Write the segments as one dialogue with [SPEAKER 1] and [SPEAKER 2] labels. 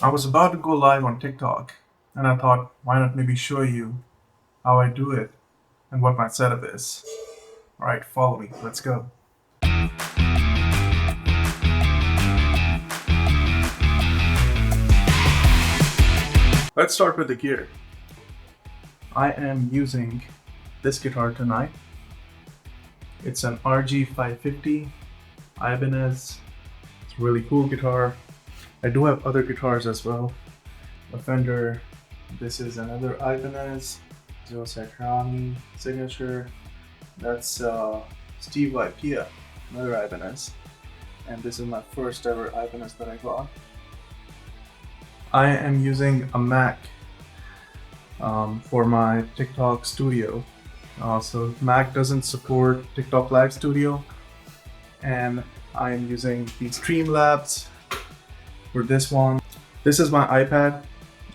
[SPEAKER 1] I was about to go live on TikTok and I thought, why not maybe show you how I do it and what my setup is. All right, follow me. Let's go. Let's start with the gear. I am using this guitar tonight. It's an RG 550 Ibanez. It's a really cool guitar. I do have other guitars as well. A Fender. This is another Ibanez. Sakrami signature. That's Steve Ipea, another Ibanez. And this is my first ever Ibanez that I got. I am using a Mac for my TikTok studio. So Mac doesn't support TikTok Live Studio, and I am using the Streamlabs for this one. This is my iPad.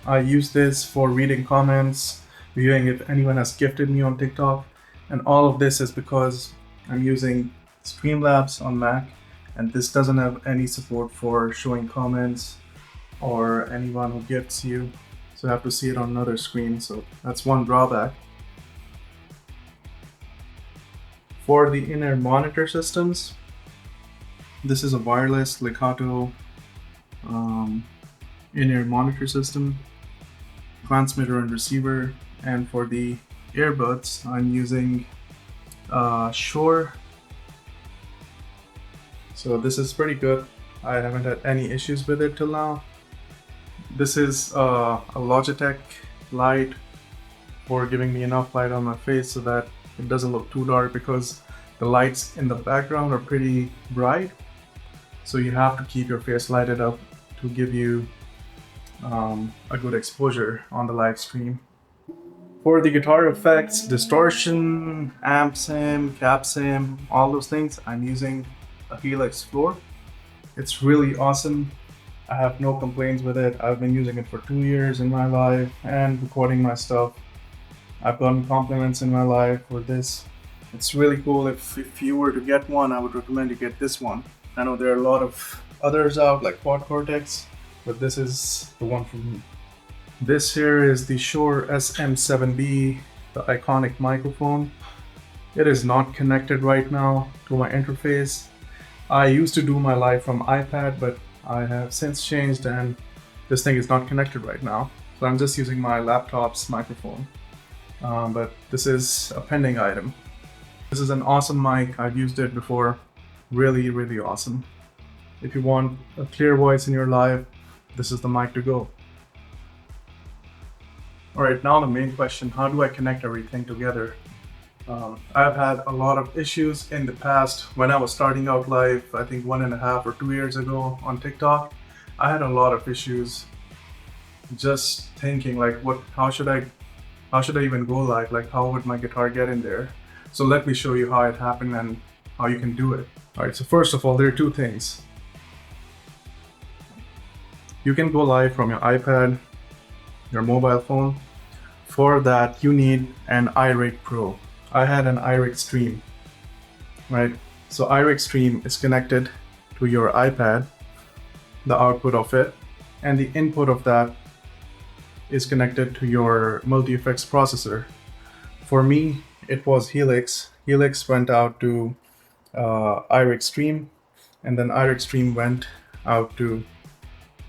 [SPEAKER 1] I use this for reading comments, viewing if anyone has gifted me on TikTok, and all of this is because I'm using Streamlabs on Mac, and this doesn't have any support for showing comments or anyone who gifts you, so I have to see it on another screen, so that's one drawback. For the inner monitor systems, this is a wireless Legato in-ear monitor system, transmitter and receiver, and for the earbuds I'm using Shure. So this is pretty good. I haven't had any issues with it till now. This is a Logitech light for giving me enough light on my face so that it doesn't look too dark, because the lights in the background are pretty bright. So you have to keep your face lighted up to give you a good exposure on the live stream. For the guitar effects, distortion, amp sim, cap sim, all those things, I'm using a Helix floor. It's really awesome. I have no complaints with it. I've been using it for 2 years in my life and recording my stuff. I've gotten compliments in my life for this. It's really cool. If you were to get one, I would recommend you get this one. I know there are a lot of others out like Quad Cortex, but this is the one for me. This here is the Shure SM7B, the iconic microphone. It is not connected right now to my interface. I used to do my live from iPad, but I have since changed and this thing is not connected right now. So I'm just using my laptop's microphone. But this is a pending item. This is an awesome mic. I've used it before. Really, really awesome. If you want a clear voice in your live, this is the mic to go. Alright, now the main question, how do I connect everything together? I've had a lot of issues in the past when I was starting out live, I think 1.5 or 2 years ago on TikTok. I had a lot of issues just thinking like, how should I even go live? Like, how would my guitar get in there? So let me show you how it happened and how you can do it. Alright, so first of all, there are two things. You can go live from your iPad, your mobile phone. For that, you need an iRig Pro. I had an iRig Stream, right? So iRig Stream is connected to your iPad, the output of it, and the input of that is connected to your multi-effects processor. For me, it was Helix. Helix went out to iRig Stream, and then iRig Stream went out to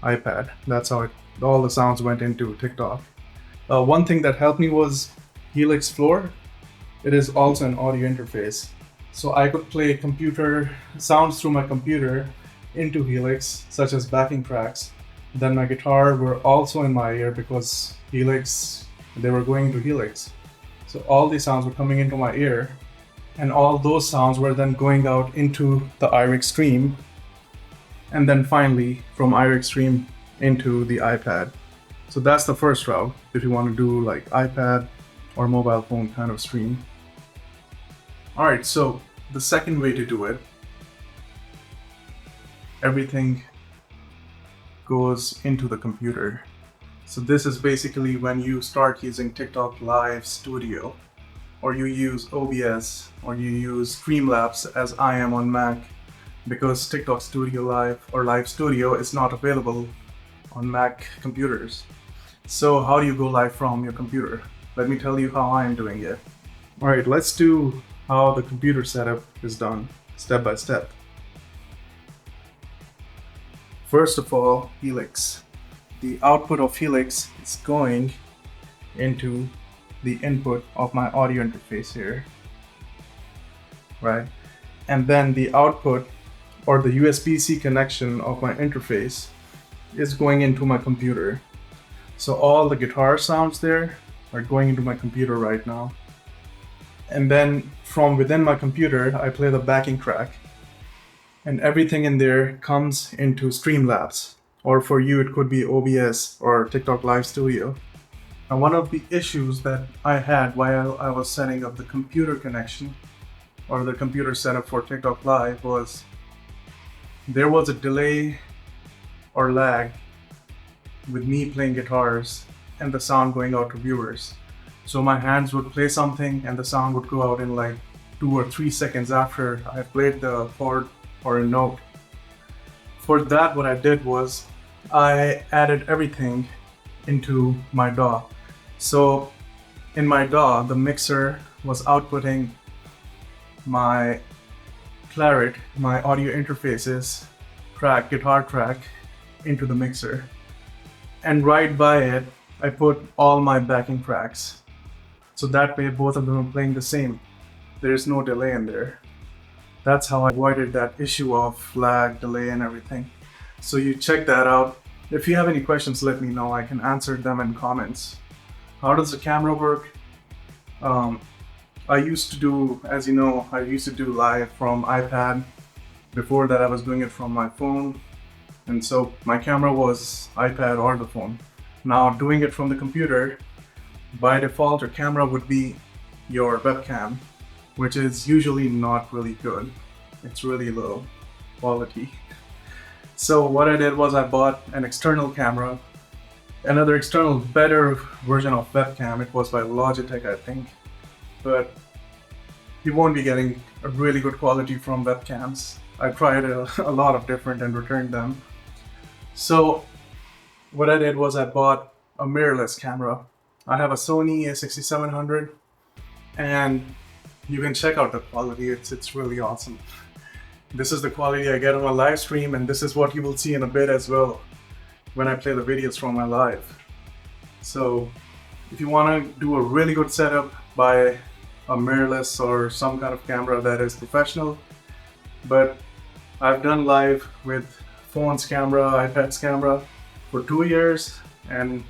[SPEAKER 1] iPad. That's how all the sounds went into TikTok. One thing that helped me was Helix Floor. It is also an audio interface. So I could play computer sounds through my computer into Helix, such as backing tracks. Then my guitar were also in my ear because Helix, they were going to Helix. So all these sounds were coming into my ear, and all those sounds were then going out into the iRig Stream, and then finally from iRig Stream into the iPad. So that's the first route if you want to do like iPad or mobile phone kind of stream. Alright, so the second way to do it, everything goes into the computer. So this is basically when you start using TikTok Live Studio, or you use OBS, or you use Streamlabs as I am on Mac, because TikTok Studio Live or Live Studio is not available on Mac computers. So how do you go live from your computer? Let me tell you how I am doing it. Alright, let's do how the computer setup is done step by step. First of all, helix. The output of helix is going into the input of my audio interface here, right? And then the output or the USB-C connection of my interface is going into my computer. So all the guitar sounds there are going into my computer right now. And then from within my computer, I play the backing track. And everything in there comes into Streamlabs. Or for you, it could be OBS or TikTok Live Studio. Now, one of the issues that I had while I was setting up the computer connection or the computer setup for TikTok Live was there was a delay or lag with me playing guitars and the sound going out to viewers. So my hands would play something and the sound would go out in like 2 or 3 seconds after I played the chord or a note. For that, what I did was I added everything into my DAW. So in my DAW, the mixer was outputting my claret, my audio interfaces track, guitar track into the mixer. And right by it, I put all my backing tracks. So that way both of them are playing the same. There's no delay in there. That's how I avoided that issue of lag, delay, and everything. So you check that out. If you have any questions, let me know. I can answer them in comments. How does the camera work? I used to do, as you know, I used to do live from iPad. Before that, I was doing it from my phone. And so my camera was iPad or the phone. Now doing it from the computer, by default, your camera would be your webcam, which is usually not really good. It's really low quality. So what I did was I bought an external camera, another external better version of webcam. It was by Logitech, I think, but you won't be getting a really good quality from webcams. I tried a lot of different and returned them. So what I did was I bought a mirrorless camera. I have a Sony a6700 and you can check out the quality. It's really awesome. This is the quality I get on my live stream, and this is what you will see in a bit as well when I play the videos from my live. So if you want to do a really good setup, buy a mirrorless or some kind of camera that is professional. But I've done live with phone's camera, iPad's camera for 2 years, and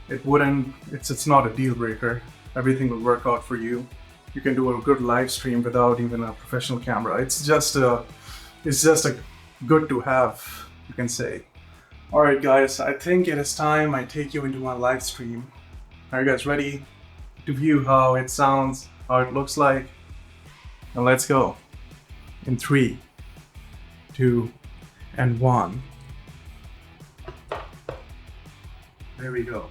[SPEAKER 1] it's not a deal breaker. Everything will work out for you. You can do a good live stream without even a professional camera. It's just a good to have, you can say. All right, guys, I think it is time I take you into my live stream. Are you guys ready to view how it sounds, how it looks like? Now let's go. In 3, 2, and 1. There we go.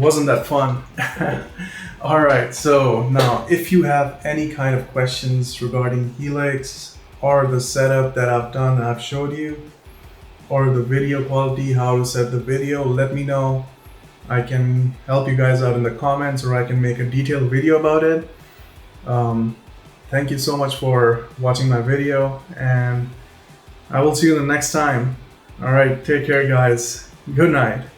[SPEAKER 1] wasn't that fun. All right, so now if you have any kind of questions regarding Helix or the setup that I've done, I've showed you, or the video quality, how to set the video, let me know. I can help you guys out in the comments, or I can make a detailed video about it. Thank you so much for watching my video, and I will see you the next time. All right, take care guys. Good night.